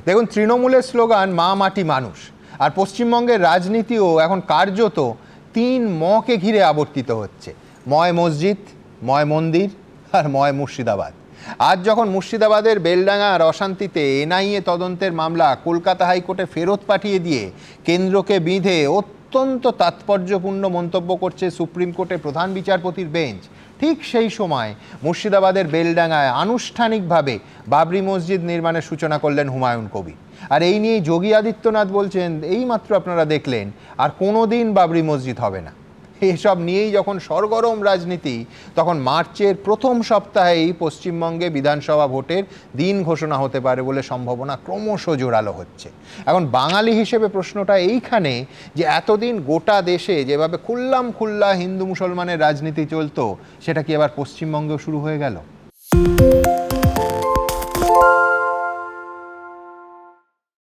দেখুন, তৃণমূলের স্লোগান মা মাটি মানুষ, আর পশ্চিমবঙ্গের রাজনীতিও এখন কার্যত 3 মকে ঘিরে আবর্তিত হচ্ছে। ময় মসজিদ, ময় মন্দির আর ময় মুর্শিদাবাদ। আজ যখন মুর্শিদাবাদের বেলডাঙ্গার অশান্তিতে এনআইএ তদন্তের মামলা কলকাতা হাইকোর্টে ফেরত পাঠিয়ে দিয়ে কেন্দ্রকে বিঁধে অত্যন্ত তাৎপর্যপূর্ণ মন্তব্য করছে সুপ্রিম কোর্টের প্রধান বিচারপতির বেঞ্চ, ঠিক সেই সময় মুর্শিদাবাদের বেলডাঙ্গায় আনুষ্ঠানিকভাবে বাবরি মসজিদ নির্মাণের সূচনা করলেন হুমায়ুন কবির। আর এই নিয়ে যোগী আদিত্যনাথ বলছেন, এইমাত্র আপনারা দেখলেন, আর কোনোদিন বাবরি মসজিদ হবে না। এসব নিয়েই যখন সরগরম রাজনীতি, তখন মার্চের প্রথম সপ্তাহেই পশ্চিমবঙ্গে বিধানসভা ভোটের দিন ঘোষণা হতে পারে বলে সম্ভাবনা ক্রমশ জোরালো হচ্ছে। এখন বাঙালি হিসেবে প্রশ্নটা এইখানে যে এতদিন গোটা দেশে যেভাবে খুল্লাম খুল্লা হিন্দু মুসলমানের রাজনীতি চলতো, সেটা কি এবার পশ্চিমবঙ্গেও শুরু হয়ে গেল?